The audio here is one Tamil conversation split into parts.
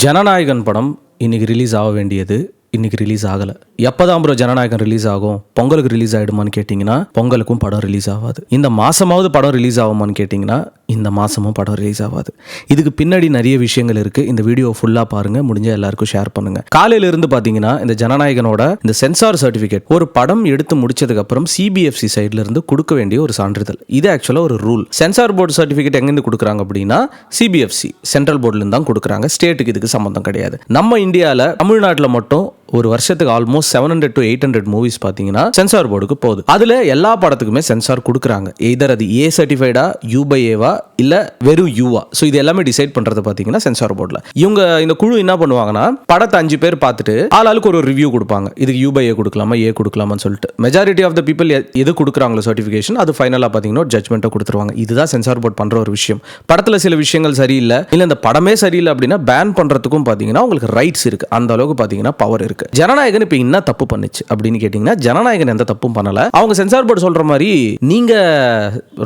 ஜனநாயகன் படம் இன்னைக்கு ரிலீஸ் ஆக வேண்டியது இன்னைக்கு ரிலீஸ் ஆகலை. எப்போதான் ப்ரோ ஜனநாயகன் ரிலீஸ் ஆகும்? பொங்கலுக்கு ரிலீஸ் ஆகிடுமான்னு கேட்டிங்கன்னா பொங்கலுக்கும் படம் ரிலீஸ் ஆகாது. இந்த மாதமாவது படம் ரிலீஸ் ஆகுமான்னு கேட்டிங்கன்னா இந்த மாதமும் படம் ரிலீஸ் ஆகாது. இதுக்கு பின்னாடி நிறைய விஷயங்கள் இருக்குது. இந்த வீடியோ ஃபுல்லாக பாருங்கள், முடிஞ்ச எல்லாருக்கும் ஷேர் பண்ணுங்கள். காலையிலிருந்து பார்த்தீங்கன்னா இந்த ஜனநாயகனோட இந்த சென்சார் சர்டிஃபிகேட் ஒரு படம் எடுத்து முடிச்சதுக்கப்புறம் சிபிஎஃப்சி சைட்லேருந்து கொடுக்க வேண்டிய ஒரு சான்றிதழ். இது ஆக்சுவலாக ஒரு ரூல். சென்சார் போர்டு சர்டிஃபிகேட் எங்கேருந்து கொடுக்குறாங்க அப்படின்னா சிபிஎஃப்சி சென்ட்ரல் போர்ட்லேருந்து தான் கொடுக்குறாங்க. ஸ்டேட்டுக்கு இதுக்கு சம்மந்தம் கிடையாது. நம்ம இந்தியாவில் தமிழ்நாட்டில் மட்டும் ஒரு வருஷத்துக்கு ஆல்மோஸ்ட் 700 to 800 மூவிஸ் பார்த்தீங்கன்னா சென்சார் போர்டுக்கு போகுது. அதில் எல்லா படத்துக்குமே சென்சார் கொடுக்குறாங்க. எதர் அது ஏ சர்டிஃபைடா, யூ பை ஏவா, இல்லை வெறும் யூவா. ஸோ இது எல்லாமே டிசைட் பண்ணுறது பார்த்தீங்கன்னா சென்சார் போர்டில். இவங்க இந்த குழு என்ன பண்ணுவாங்கன்னா படத்தை 5 பேர் பார்த்துட்டு ஆளுக்கு ஒரு ரிவ்யூ கொடுப்பாங்க. இதுக்கு யூ பை ஏ கொடுக்கலாமா, ஏ கொடுக்கலாமான்னு சொல்லிட்டு மெஜாரிட்டி ஆஃப் த பீப்பிள் எது கொடுக்குறாங்களோ சர்டிஃபிகேஷன் அது ஃபைனலாக பார்த்தீங்கன்னா ஒரு ஜட்மெண்ட்டை கொடுத்துருவாங்க. இதுதான் சென்சார் போர்ட் பண்ணுற ஒரு விஷயம். படத்தில் சில விஷயங்கள் சரியில்லை, இல்லை இந்த படமே சரியில்லை அப்படின்னா பேன் பண்ணுறதுக்கும் பார்த்தீங்கன்னா உங்களுக்கு ரைட்ஸ் இருக்குது. அந்த அளவுக்கு பார்த்தீங்கன்னா பவர் இருக்குது. ஜனநாயகன் இப்ப என்ன தப்பு பண்ணுச்சு அப்படின்னு கேட்டீங்கன்னா ஜனநாயகன் எந்த தப்பும் பண்ணல. அவங்க சென்சார் போர்டு சொல்ற மாதிரி நீங்க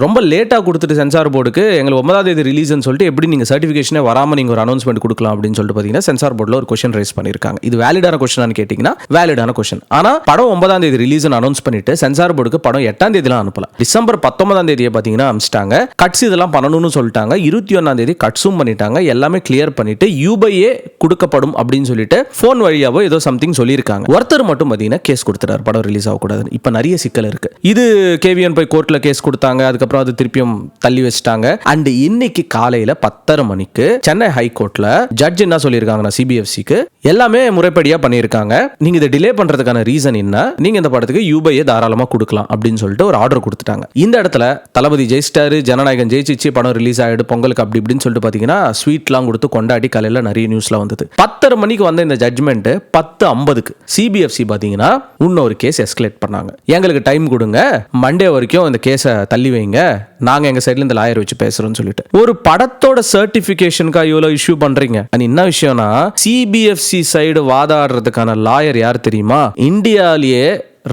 ரொம்ப லேட்டா கொடுத்துட்டு சென்சார் போர்டுக்கு எங்களுக்கு 9ஆம் தேதி ரிலீஸ்னு சொல்லிட்டு எப்படி நீங்க சர்டிஃபிகேஷனே வராம நீங்க ஒரு அனௌன்ஸ்மெண்ட் கொடுக்கலாம் அப்படின்னு சொல்லிட்டு பாத்தீங்கன்னா சென்சார் போர்டுல ஒரு கொஸ்டின் ரைஸ் பண்ணிருக்காங்க. இது வேலிடான கொஸ்டின் கேட்டீங்கன்னா வேலிடான கொஸ்டின். ஆனா படம் 9ஆம் தேதி ரிலீஸ் அனௌன்ஸ் பண்ணிட்டு சென்சார் போர்டுக்கு படம் 8ஆம் தேதிலாம் அனுப்பல. டிசம்பர் 19ஆம் தேதியை பாத்தீங்கன்னா அனுப்பிச்சிட்டாங்க. கட்ஸ் இதெல்லாம் பண்ணணும்னு சொல்லிட்டாங்க. 21ஆம் தேதி கட்ஸும் பண்ணிட்டாங்க. எல்லாமே கிளியர் பண்ணிட்டு யூபைஏ கொடுக்கப்படும் அப்படின்னு சொல்லிட்டு போன் வழியாவோ ஏதோ சம்திங் சொல்லியிருக்காங்க. ஒருத்தர் மட்டும் பார்த்தீங்கன்னா கேஸ் கொடுத்துட்டார் படம் ரிலீஸ் ஆகக்கூடாது. இப்போ நிறைய சிக்கல் இருக்கு. இது கேவிஎன் போய் கோர்ட்ல கேஸ் கொடுத்தாங்க. அதுக்கப்புறம் அது திருப்பியும் தள்ளி வச்சிட்டாங்க. அண்ட் இன்னைக்கு காலையில 10:30 மணிக்கு சென்னை ஹைகோர்ட்ல ஜட்ஜ் என்ன சொல்லியிருக்காங்கன்னா சிபிஎஃப்சிக்கு எல்லாமே முறைப்படியா பண்ணியிருக்காங்க. நீங்க இதை டிலே பண்றதுக்கான ரீசன் என்ன, நீங்க இந்த படத்துக்கு யூபையை தாராளமா கொடுக்கலாம் அப்படின்னு சொல்லிட்டு ஒரு ஆர்டர் கொடுத்துட்டாங்க. இந்த இடத்துல தளபதி ஜெயிச்சிட்டாரு, ஜனநாயகன் ஜெயிச்சிச்சு, படம் ரிலீஸ் ஆயிடு பொங்கலுக்கு அப்படி இப்படின்னு சொல்லிட்டு பாத்தீங்கன்னா ஸ்வீட்லாம் கொடுத்து கொண்டாடி காலையில நிறைய நியூஸ்லாம் வந்தது. 10:30 மணிக்கு வந்த இந்த ஜட்ஜ்மெண்ட் 10:50க்கு சிபிஎஃப்சி பாத்தீங்கன்னா இன்னொரு கேஸ் எஸ்கலேட் பண்ணாங்க. எங்களுக்கு டைம் கொடுங்க, மண்டே வரைக்கும் இந்த கேஸை தள்ளி வைங்க, நாங்க எங்க சைடுல இந்த லாயர் வச்சு பேசுறோம்னு சொல்லிட்டு. ஒரு படத்தோட சர்டிபிகேஷனுக்கா இவ்வளவு இஷ்யூ பண்றீங்க. என்ன விஷயம்னா சிபிஎஃப்சி சைடு வாதாடுறதுக்கான லாயர் யார் தெரியுமா? இந்தியாலேயே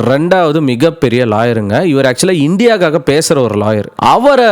2வது மிகப்பெரிய லாயருங்க. இவர் ஆக்சுவலா இந்தியாக்காக பேசுற ஒரு லாயர். அவரை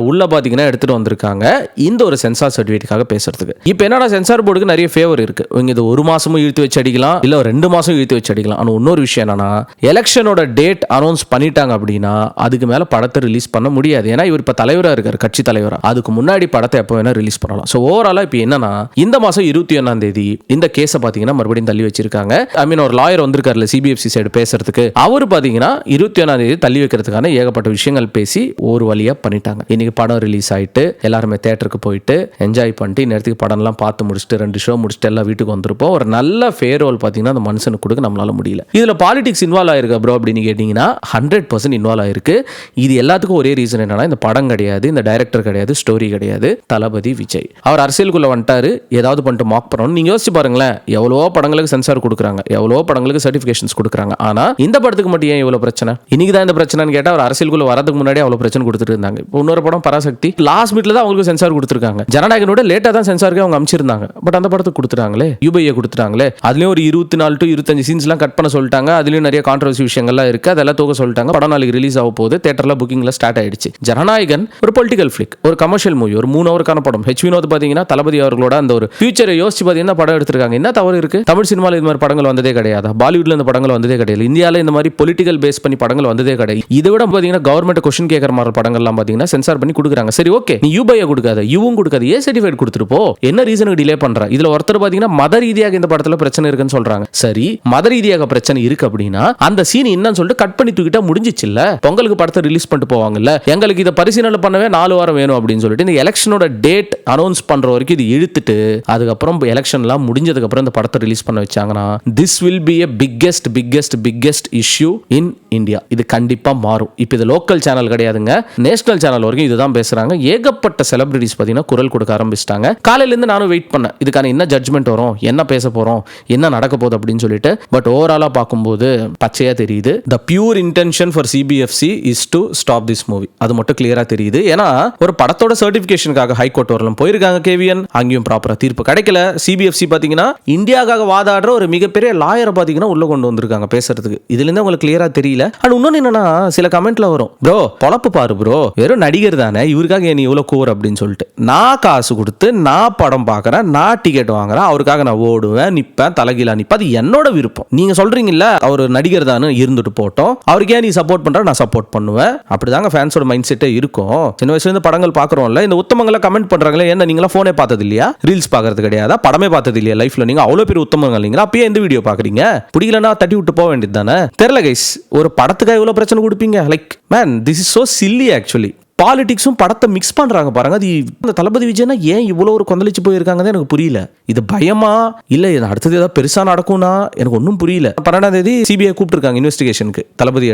உள்ள பாத்தீங்கன்னா எடுத்துட்டு வந்திருக்காங்க இந்த ஒரு சென்சார் சர்டிஃபிகேட்டுக்காக பேசுறதுக்கு. இப்போ என்னடா சென்சார் போர்டுக்கு நிறைய ஃபேவர் இருக்கு. இவங்க இது 1 மாசமும் இழுத்து வச்சு அடிக்கலாம், இல்ல 2 மாசம் இழுத்து வச்சு அடிக்கலாம். ஆனா இன்னொரு விஷயம் என்னன்னா எலெக்ஷனோட டேட் அனௌன்ஸ் பண்ணிட்டாங்க அப்படின்னா அதுக்கு மேல படத்தை ரிலீஸ் பண்ண முடியாது. ஏன்னா இவர் இப்ப தலைவரா இருக்காரு, கட்சி தலைவரா. அதுக்கு முன்னாடி படத்தை எப்போ வேணா ரிலீஸ் பண்ணலாம். ஸோ ஓவராலா இப்போ என்னன்னா இந்த மாசம் 21ஆம் தேதி இந்த கேஸை பாத்தீங்கன்னா மறுபடியும் தள்ளி வச்சிருக்காங்க. ஐ மீன் ஒரு லாயர் வந்திருக்காருல சிபிஎஃப்சி சைடு பேசுறது. அவர் பாத்தீங்கன்னா 21ஆம் தேதி தள்ளி வைக்கிறதுக்கான ஏகப்பட்ட விஷயங்கள் பேசி ஒரு வழியா பண்ணிட்டாங்க. இன்னைக்கு படம் ரிலீஸ் ஆயிட்டு எல்லாருமே தியேட்டருக்கு போயிட்டு என்ஜாய் பண்ணிட்டு நேரத்துக்கு படம் எல்லாம் பார்த்து முடிச்சுட்டு 2 ஷோ முடிச்சுட்டு எல்லாம் வீட்டுக்கு வந்திருப்போம். ஒரு நல்ல ஃபேர் ரோல் பாத்தீங்கன்னா அந்த மனுஷனுக்கு கொடுக்க நம்மளால முடியல. இதுல பாலிடிக்ஸ் இன்வால்வ் ஆயிருக்கு ப்ரோ அப்படின்னு கேட்டீங்கன்னா 100% இன்வால்வ் ஆயிருக்கு. இது எல்லாத்துக்கும் ஒரே ரீசன் என்னன்னா இந்த படம் கிடையாது, இந்த டைரக்டர் கிடையாது, ஸ்டோரி கிடையாது. தளபதி விஜய் அவர் அரசியலுக்குள்ள வந்துட்டாரு, ஏதாவது பண்ணிட்டு மார்க் பண்ணணும். நீங்க யோசிச்சு பாருங்களேன், எவ்வளவோ படங்களுக்கு சென்சார் கொடுக்குறாங்க, எவ்வளவோ படங்களுக்கு சர்டிபிகேஷன்ஸ் கொடுக்குறாங்க. ஆனா இந்த படத்துக்கு மட்டும் ஏன் இவ்வளவு பிரச்சனை? இன்னைக்கு தான் இந்த பிரச்சனைன்னு கேட்டா அவர் அரசியலுக்குள்ள வரதுக்கு முன்னாடி அவ்வளவு பிரச்சனை கொடுத்துட்டு இருந்தாங்க. இப்போ இன்னொரு படம் பராசக்தி லாஸ்ட் மினிட்ல தான் அவங்களுக்கு சென்சார் கொடுத்துருக்காங்க. ஜனநாயகனோட லேட்டா தான் சென்சாருக்கு அவங்க அமைச்சிருந்தாங்க. பட் அந்த படத்துக்கு கொடுத்துட்டாங்களே, யூபைஏ கொடுத்துட்டாங்களே. அதுலயும் ஒரு 24 to 25 சீன்ஸ் எல்லாம் கட் பண்ண சொல்லிட்டாங்க. அதுலயும் நிறைய கான்ட்ரோவர்சி விஷயங்கள்லாம் இருக்கு. அதெல்லாம் தூக்க சொல்லிட்டாங்க. படம் நாளைக்கு ரிலீஸ் ஆக போகுது. தியேட்டர்ல புக்கிங்ல ஸ்டார்ட் ஆயிடுச்சு. ஜனநாயகன் ஒரு பொலிட்டிக்கல் ஃபிளிக், ஒரு கமர்ஷியல் மூவி, ஒரு 3 ஹவருக்கான படம். ஹெச் வினோத் பாத்தீங்கன்னா தளபதி அவர்களோட அந்த ஒரு ஃபியூச்சரை யோசிச்சு பாத்தீங்கன்னா படம் எடுத்திருக்காங்க. என்ன தவறு இருக்கு? தமிழ் சினிமால இந்த மாதிரி படங்கள் வந்ததே கிடையாது. பாலிவுட்ல இந்த படங்கள் வந்ததே கிடையாது. இந்தியால இந்த மாதிரி பொலிட்டிக்கல் பேஸ் பண்ணி படங்கள் வந்ததே கிடையாது. இதை விட பாத்தீங்கன்னா கவர்மெண்ட் கொஸ்டின் கேட்கற மாதிரி படங்கள்லாம் பாத்தீங்கன்னா சென்சார் பண்ணி கொடுக்குறாங்க. சரி ஓகே, நீ யூபைஏ கொடுக்காத, யூவும் கொடுக்காத, ஏ சர்டிஃபிகேட் கொடுத்துட்டு போ. என்ன ரீசனுக்கு டிலே பண்ற? இதுல ஒருத்தர் பாத்தீங்கன்னா மத ரீதியாக இந்த படத்துல பிரச்சனை இருக்குன்னு சொல்றாங்க. சரி, மத ரீதியாக பிரச்சனை இருக்கு அப்படின்னா அந்த சீன் என்னன்னு சொல்லிட்டு கட் பண்ணி தூக்கிட்டா முடிஞ்சிச்சு இல்ல? பொங்கலுக்கு படத்தை ரிலீஸ் பண்ணிட்டு போவாங்கல்ல. எங்களுக்கு இதை பரிசீலனை பண்ணவே 4 வாரம் வேணும் அப்படின்னு சொல்லிட்டு இந்த எலெக்ஷனோட டேட் அனௌன்ஸ் பண்ற வரைக்கும் இது இழுத்துட்டு அதுக்கப்புறம் எலெக்ஷன் எல்லாம் முடிஞ்சதுக்கு அப்புறம் இந்த படத்தை ரிலீஸ் பண்ண வச்சாங்கன்னா this will be a biggest issue in India. இது கண்டிப்பா மாறும். இப்போ இது லோக்கல் சேனல் கிடையாதுங்க, நேஷனல் சேனல் வரைக்கும் இதுதான் பேசுறாங்க. ஏகப்பட்ட செலிபிரிட்டிஸ் பார்த்தீங்கன்னா குரல் கொடுக்க ஆரம்பிச்சிட்டாங்க. காலையில இருந்து நானும் வெயிட் பண்ணேன், இதுக்கான என்ன ஜட்ஜ்மெண்ட் வரும், என்ன பேச போறோம், என்ன நடக்க போகுது அப்படின்னு சொல்லிட்டு. பட் ஓவராலா பார்க்கும்போது பச்சையா தெரியுது, the pure intention for CBFC is to stop this movie. அது மட்டும் கிளியரா தெரியுது. ஏன்னா ஒரு படத்தோட சர்டிபிகேஷனுக்காக ஹைகோர்ட் வரலாம் போயிருக்காங்க கேவிஎன், அங்கேயும் ப்ராப்பரா தீர்ப்பு கிடைக்கல. சிபிஎஃப்சி பாத்தீங்கன்னா இந்தியாக்காக வாதாடுற ஒரு மிகப்பெரிய லாயரை பாத்தீங்கன்னா உள்ள கொண்டு வந்திருக்காங்க பேசுறதுக்கு. இதுல இருந்து உங்களுக்கு கிளியரா தெரியல தெரியல. அண்ட் இன்னொன்னு என்னன்னா, சில கமெண்ட்ல வரும், ப்ரோ பொழப்பு பாரு ப்ரோ, வெறும் நடிகர் தானே, இவருக்காக நீ இவ்வளவு கூர் அப்படின்னு சொல்லிட்டு. நான் காசு கொடுத்து நான் படம் பார்க்கறேன், நான் டிக்கெட் வாங்குறேன், அவருக்காக நான் ஓடுவேன், நிப்பேன், தலைகீழா நிப்பேன், அது என்னோட விருப்பம். நீங்க சொல்றீங்கல்ல அவர் நடிகர் தானே, இருந்துட்டு போட்டோம், அவருக்கே நீ சப்போர்ட் பண்ற, நான் சப்போர்ட் பண்ணுவேன். அப்படிதாங்க ஃபேன்ஸோட மைண்ட் செட்டே இருக்கும். சின்ன வயசுல இருந்து படங்கள் பாக்குறோம்ல, இந்த உத்தமங்களை கமெண்ட் பண்றாங்களே, என்ன நீங்களா போனே பார்த்தது இல்லையா, ரீல்ஸ் பாக்குறது கிடையாதா, படமே பார்த்தது இல்லையா லைஃப்ல, நீங்க அவ்வளவு பேர் உத்தமங்கள் இல்லைங்களா, அப்பயே எந்த வீடியோ பாக்குறீங்க, பிடிக்கலன்னா தட்டி விட்டு போக வேண்டியது தானே. தெரியல கைஸ், ஒரு படத்துக்காக இவ்வளவு பிரச்சனை கொடுப்பீங்க, like man this is so silly actually. பாலிடிக்ஸும் படத்தை மிக்ஸ் பண்றாங்க பாருங்க. அது இந்த தளபதி விஜய்னா ஏன் இவ்வளோ ஒரு கொந்தளிச்சு போயிருக்காங்கன்னு எனக்கு புரியல. இது பயமா இல்லை அடுத்தது ஏதாவது பெருசா நடக்கும்னா எனக்கு ஒன்றும் புரியல. 12ஆம் தேதி சிபிஐ கூப்பிட்டுருக்காங்க இன்வெஸ்டிகேஷனுக்கு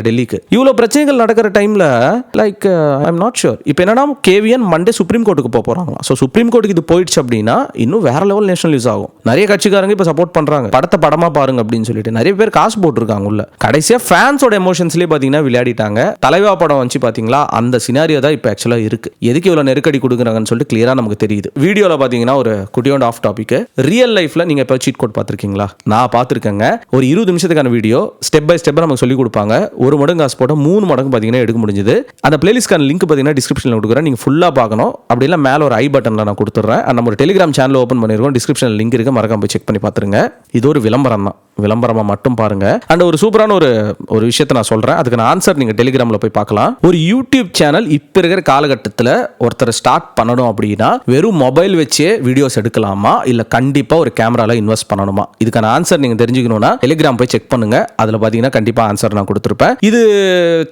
டெல்லிக்கு. இவ்வளோ பிரச்சனைகள் நடக்கிற டைம்ல like I am not sure. இப்போ என்னன்னா கேவிஎன் மண்டே சுப்ரீம் கோர்ட்டுக்கு போறாங்களா. ஸோ சுப்ரீம் கோர்ட்டுக்கு இது போயிடுச்சு அப்படின்னா இன்னும் வேற லெவல் நேஷனல் யூஸ் ஆகும். நிறைய கட்சிக்காரங்க இப்போ சப்போர்ட் பண்றாங்க, படத்தை படமா பாருங்க அப்படின்னு சொல்லிட்டு. நிறைய பேர் காசு போட்டிருக்காங்க உள்ள. கடைசியா ஃபேன்ஸோட எமோஷன்ஸ்லேயே பார்த்தீங்கன்னா விளையாடிட்டாங்க. தலைவா படம் வந்து பார்த்தீங்களா, அந்த சினாரியோ தான் இப்போ ஆக்சுவலாக இருக்கு. எதுக்கு இவ்வளோ நெருக்கடி கொடுக்குறாங்கன்னு சொல்லிட்டு கிளியரா நமக்கு தெரியுது. வீடியோவில் பார்த்தீங்கன்னா ஒரு குட்டியோட ஆஃப் டாபிக், ரியல் லைஃப்ல நீங்க இப்போ சீட் கோட் பார்த்துருக்கீங்களா? நான் பார்த்துருக்கேங்க. ஒரு 20 நிமிஷத்துக்கான வீடியோ ஸ்டெப் பை ஸ்டெப் நமக்கு சொல்லி கொடுப்பாங்க. 1 மடங்கு காசு போட்டால் 3 மடங்கு பார்த்தீங்கன்னா எடுக்க முடிஞ்சது. அந்த பிளேலிஸ்ட்கான லிங்க் பார்த்தீங்கன்னா டிஸ்கிரிப்ஷனில் கொடுக்குறேன், நீங்க ஃபுல்லாக பார்க்கணும். அப்படி இல்லை மேலே ஒரு ஐ பட்டனில் நான் கொடுத்துட்றேன். நம்ம ஒரு டெலிகிராம் சேனல் ஓப்பன் பண்ணிருக்கோம், டிஸ்கிரிப்ஷனில் லிங்க் இருக்கு, மறக்காம போய் செக் பண்ணி பார்த்துருங்க. இது ஒரு விளம்பரம் தான், விளம்பரமா மட்டும் பாருங்க. அண்ட் ஒரு சூப்பரான ஒரு விஷயத்தை நான் சொல்றேன், அதுக்கு ஆன்சர் நீங்க டெலிகிராம்ல போய் பார்க்கலாம். ஒரு யூடியூப் சேனல் இப்ப இருக்கிற காலகட்டத்தில் ஒருத்தர் ஸ்டார்ட் பண்ணணும் அப்படின்னா வெறும் மொபைல் வச்சே வீடியோஸ் எடுக்கலாமா, இல்ல கண்டிப்பா ஒரு கேமரால இன்வெஸ்ட் பண்ணணுமா? இதுக்கான ஆன்சர் நீங்க தெரிஞ்சுக்கணும்னா டெலிகிராம் போய் செக் பண்ணுங்க. அதுல பாத்தீங்கன்னா கண்டிப்பா ஆன்சர் நான் கொடுத்துருப்பேன். இது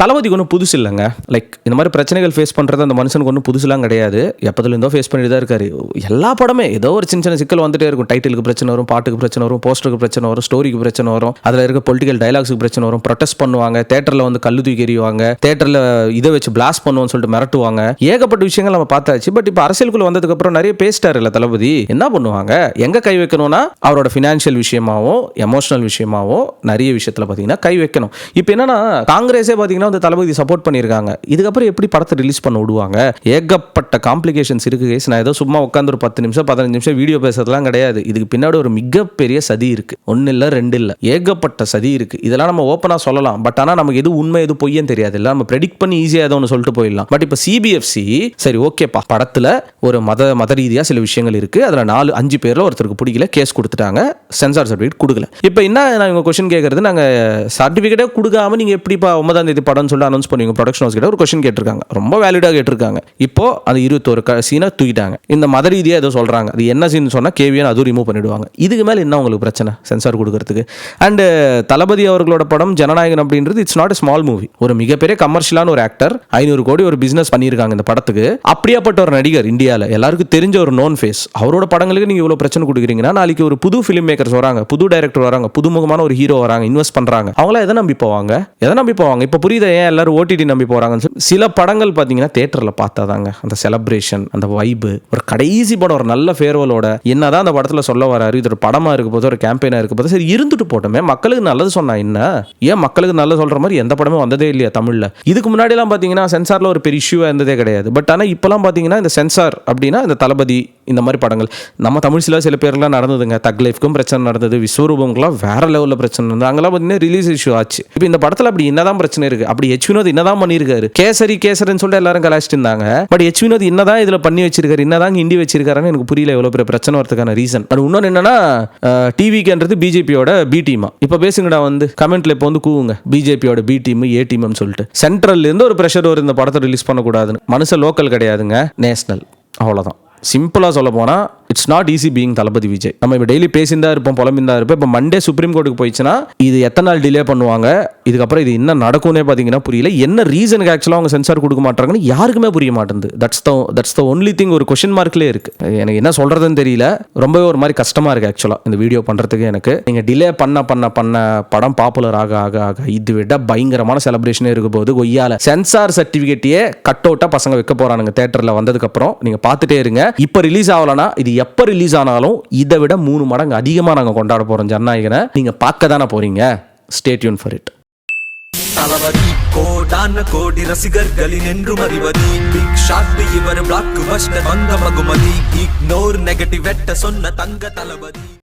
தளபதிக்கு ஒன்றும் புதுசு இல்லைங்க. லைக் இந்த மாதிரி பிரச்சனைகள் ஃபேஸ் பண்றது அந்த மனுஷனுக்கு ஒன்றும் புதுசுலாம் கிடையாது. எப்பத்துல இருந்தோ ஃபேஸ் பண்ணிட்டு தான் இருக்காரு. எல்லா படமே ஏதோ ஒரு சின்ன சின்ன சிக்கல் வந்துட்டே இருக்கும். டைட்டிலுக்கு பிரச்சனை வரும், பாட்டுக்கு பிரச்சனை வரும், போஸ்டருக்கு பிரச்சனை வரும், ஸ்டோரி பிரச்சனை வரும், அதுல இருக்க பொலிட்டிக்கல் டயலாக்ஸுக்கு பிரச்சனை வரும், ப்ரொடெஸ்ட் பண்ணுவாங்க, தியேட்டர்ல வந்து கல்லு தூக்கி எறிவாங்க, தியேட்டர்ல இதை வச்சு பிளாஸ்ட் பண்ணுவோம்னு சொல்லிட்டு மிரட்டுவாங்க. ஏகப்பட்ட விஷயங்கள் நம்ம பார்த்தாச்சு. பட் இப்போ அரசியலுக்குள்ள வந்ததுக்கு அப்புறம் நிறைய பேசிட்டாரு இல்ல தளபதி, என்ன பண்ணுவாங்க, எங்க கை வைக்கணும்னா அவரோட ஃபினான்ஷியல் விஷயமாவோ எமோஷனல் விஷயமாவோ நிறைய விஷயத்துல பாத்தீங்கன்னா கை வைக்கணும். இப்போ என்னன்னா காங்கிரஸே பாத்தீங்கன்னா அந்த தளபதி சப்போர்ட் பண்ணியிருக்காங்க. இதுக்கப்புறம் எப்படி படத்தை ரிலீஸ் பண்ண விடுவாங்க? ஏகப்பட்ட காம்ப்ளிகேஷன்ஸ் இருக்கு. நான் ஏதோ சும்மா உட்காந்து ஒரு 10 நிமிஷம் 15 நிமிஷம் வீடியோ பேசுறதுலாம் கிடையாது. இதுக்கு பின்னாடி ஒரு மிகப்பெரிய சதி இருக்கு. 1 இல்ல 2 இல்ல, ஏகப்பட்ட சதி இருக்கு. இதெல்லாம் நம்ம ஓப்பனா சொல்லலாம். பட் ஆனா நமக்கு எது உண்மை எது பொய்யன்னு தெரியாது. இல்ல நம்ம ப்ரெடிக்ட் பண்ணி ஈஸியா ஏதோ ஒன்று சொல்லிட்டு போயிடலாம். பட் இப்போ சிபிஎஃப்சி சரி ஓகேப்பா, படத்துல ஒரு மத ரீதியா சில விஷயங்கள் இருக்கு, அதுல 4-5 பேர்ல ஒருத்தருக்கு பிடிக்கல, கேஸ் கொடுத்துட்டாங்க, சென்சார் சர்டிஃபிகேட் கொடுக்கல. இப்போ என்ன நாங்க கொஸ்டின் கேட்கறது, நாங்க சர்டிஃபிகேட்டே கொடுக்காம நீங்க எப்படிப்பா 9ஆம் தேதி படம் சொல்லி அனௌன்ஸ் பண்ணுவீங்க? ப்ரொடக்ஷன் ஹவுஸ் கிட்ட ஒரு கொஸ்டின் கேட்டிருக்காங்க, ரொம்ப வேலிடா கேட்டிருக்காங்க. இப்போ அந்த 21 சீனை தூக்கிட்டாங்க. இந்த மத ரீதியா ஏதோ சொல்றாங்க, அது என்ன சீன் சொன்னா கேவியன் அதுவும் ரிமூவ் பண்ணிடுவாங்க. இதுக்கு மேல என்ன உங்களுக்கு பிரச்சனை சென்சார் கொடுக்கறதுக்கு? அண்ட் தளபதி அவர்களோட படம் ஜனநாயகன் அப்படின்றது it's not a small movie. ஒரு மிகப்பெரிய கமர்ஷியலான ஒரு ஆக்டர் 500 கோடி ஒரு பிசினஸ் பண்ணியிருக்காங்க இந்த படத்துக்கு. அப்படியாப்பட்ட ஒரு நடிகர், இந்தியாவில் எல்லாருக்கும் தெரிஞ்ச ஒரு நோன் ஃபேஸ், அவரோட படங்களுக்கு நீங்க இவ்வளவு பிரச்சனை கொடுக்குறீங்கன்னா நாளைக்கு ஒரு புது ஃபிலிம் மேக்கர்ஸ் வராங்க, புது டைரக்டர் வராங்க, புதுமுகமான ஒரு ஹீரோ வராங்க, இன்வெஸ்ட் பண்றாங்க, அவங்கள எதை நம்பி போவாங்க? இப்போ புரியுது ஏன் எல்லாரும் ஓடிடி நம்பி போறாங்கன்னு. சில படங்கள் பாத்தீங்கன்னா தியேட்டர்ல பார்த்தாதாங்க அந்த செலிப்ரேஷன், அந்த வைப். ஒரு கடைசி படம் ஒரு நல்ல ஃபேர்வலோட என்னதான் அந்த படத்துல சொல்ல வராரு, இது ஒரு படமா இருக்க போது ஒரு கேம்பெயினா இருக்க போது சரி இருந்துட்டு போட்டோமே, மக்களுக்கு நல்லது சொன்னா என்ன? ஏன் மக்களுக்கு நல்லது சொல்ற மாதிரி எந்த படமே வந்ததே இல்லையா தமிழ்ல? இதுக்கு முன்னாடி எல்லாம் பாத்தீங்கன்னா சென்சார்ல ஒரு பெரிய இஷ்யூ இருந்ததே கிடையாது. பட் ஆனா இப்பெல்லாம் பாத்தீங்கன்னா இந்த சென்சார் அப்படின்னா இந்த தளபதி இந்த மாதிரி படங்கள் நம்ம தமிழ் சில பேர்லாம் நடந்ததுங்க. தக் லைஃப்க்கும் பிரச்சனை நடந்தது, விஸ்வரூபம்லாம் வேற லெவலில் பிரச்சனை நடந்தது. அங்கெல்லாம் பார்த்தீங்கன்னா ரிலீஸ் இஷ்யூ ஆச்சு. இப்போ இந்த படத்தில் அப்படி என்னதான் பிரச்சனை இருக்கு? அப்படி எச் வினோத் என்னதான் பண்ணியிருக்காரு? கேசரின்னு சொல்லிட்டு எல்லாரும் கலாச்சிட்டு இருந்தாங்க. பட் எச் வினோத் என்னதான் இதுல பண்ணி வச்சிருக்காரு, என்னதான் ஹிந்தி வச்சிருக்காருன்னு எனக்கு புரியல. எவ்வளவு பெரிய பிரச்சனை வரதுக்கான ரீசன். அது இன்னொன்று என்னன்னா டிவிக்குன்றது பிஜேபியோட பி டீமா. இப்போ பேசுங்கடா வந்து கமெண்ட்ல இப்போ வந்து கூவுங்க பிஜேபியோட பி டீம் ஏ டீம்னு சொல்லிட்டு. சென்ட்ரல்ல இருந்து ஒரு பிரஷர் வரும் இந்த படத்தை ரிலீஸ் பண்ணக்கூடாதுன்னு. மனுஷன் லோக்கல் கிடையாதுங்க, நேஷனல். அவ்வளோதான். சிம்பிளா சொல்ல போனா இட்ஸ் நாட் ஈஸி பீயிங் தளபதி விஜய். நம்ம இப்போ டெய்லி பேசியிருந்தா இருப்போம், புலம்பிந்தா இருப்போம். இப்போ மண்டே சுப்ரீம் கோர்ட்டுக்கு போயிடுச்சுன்னா இது எத்தனை நாள் டிலே பண்ணுவாங்க, இதுக்கப்புறம் இது என்ன நடக்கும்னே பார்த்தீங்கன்னா புரியல. என்ன ரீசனுக்கு ஆக்சுவலாக அவங்க சென்சார் கொடுக்க மாட்டாங்கன்னு யாருக்குமே புரிய மாட்டேங்குது. That's the only thing. ஒரு கொஸ்டின் மார்க்லேயே இருக்கு. எனக்கு என்ன சொல்றதுன்னு தெரியல. ரொம்பவே ஒரு மாதிரி கஷ்டமா இருக்கு ஆக்சுவலாக இந்த வீடியோ பண்றதுக்கு. எனக்கு நீங்க டிலே பண்ண படம் பாப்புலர் ஆக இது விட பயங்கரமான செலிப்ரேஷனே இருக்க போது. கொய்யால சென்சார் சர்டிபிகேட்டையே கட் அவுட்டா பசங்க வைக்க போறானுங்க தியேட்டர்ல வந்ததுக்கு அப்புறம். நீங்க பார்த்துட்டே இருங்க. இப்ப ரிலீஸ் ஆகலனா இது எப்ப ரிலீஸ் ஆனாலும் இதை விட 3 மடங்கு அதிகமா நாங்க கொண்டாட போறோம் ஜனநாயகனை. நீங்க பார்க்க தானே போறீங்க. Stay tune for it. Thalapathy கோடான கோடி ரசிகர்களின் என்றும் அறிவது பிக் ஷாட் இவர் பிளாக் பஸ்டர் வந்த மகுமதி இக்னோர் நெகட்டிவ் வெட்ட சொன்ன தங்க தளபதி.